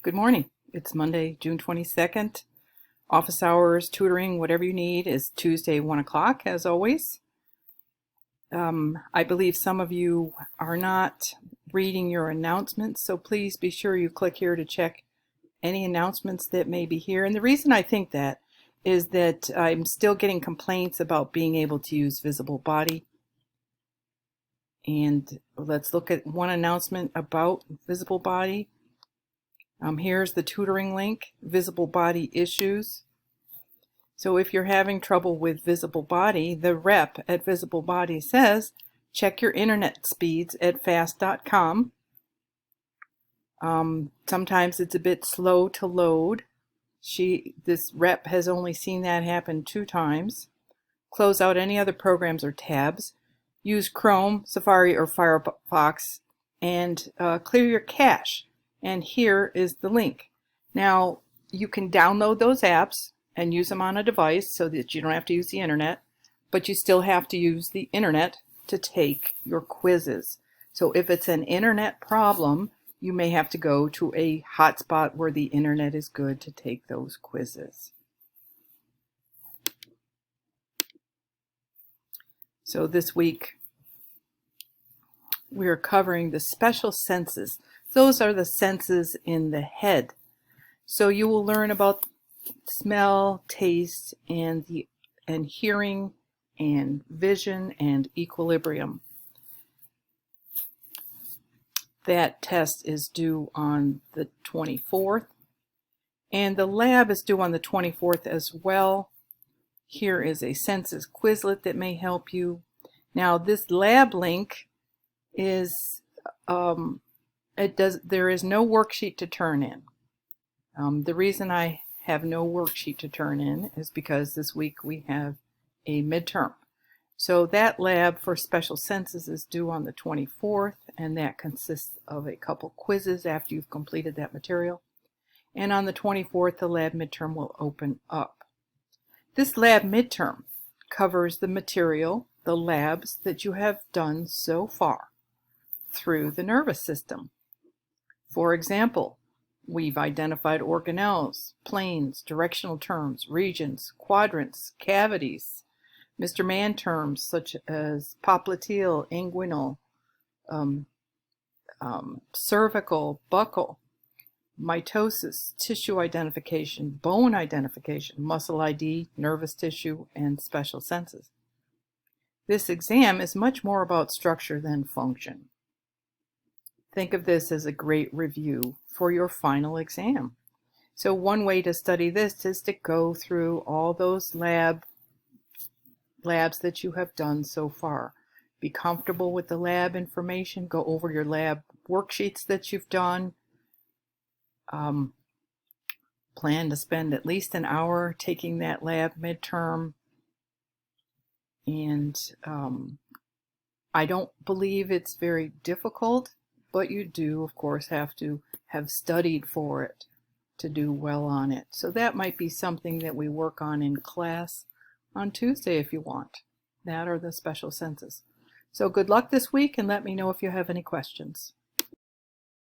Good morning. It's Monday, June 22nd. Office hours, tutoring, whatever you need is Tuesday, 1 o'clock, as always. I believe some of you are not reading your announcements, so please be sure you click here to check any announcements that may be here. And the reason I think that is that I'm still getting complaints about being able to use visible body. And let's look at one announcement about visible body. Here's the tutoring link, visible body issues. So if you're having trouble with visible body, the rep at visible body says, check your internet speeds at fast.com. Sometimes it's a bit slow to load. This rep has only seen that happen 2 times. Close out any other programs or tabs. Use Chrome, Safari, or Firefox, and clear your cache. And here is the link. Now, you can download those apps and use them on a device so that you don't have to use the internet, but you still have to use the internet to take your quizzes. So if it's an internet problem, you may have to go to a hotspot where the internet is good to take those quizzes. So this week, we are covering the special senses. Those are the senses in the head. So you will learn about smell, taste, and hearing, and vision, and equilibrium. That test is due on the 24th, and the lab is due on the 24th as well. Here is a senses Quizlet that may help you. Now, this lab link is there is no worksheet to turn in. The reason I have no worksheet to turn in is because this week we have a midterm. So that lab for special senses is due on the 24th, and that consists of a couple quizzes after you've completed that material. And on the 24th, the lab midterm will open up. This lab midterm covers the material, the labs that you have done so far through the nervous system. For example, we've identified organelles, planes, directional terms, regions, quadrants, cavities, Mr. Mann terms such as popliteal, inguinal, cervical, buccal, mitosis, tissue identification, bone identification, muscle ID, nervous tissue, and special senses. This exam is much more about structure than function. Think of this as a great review for your final exam. So one way to study this is to go through all those labs that you have done so far. Be comfortable with the lab information. Go over your lab worksheets that you've done. Plan to spend at least an hour taking that lab midterm. And I don't believe it's very difficult, but you do, of course, have to have studied for it to do well on it. So that might be something that we work on in class on Tuesday if you want. That or the special senses. So good luck this week, and let me know if you have any questions.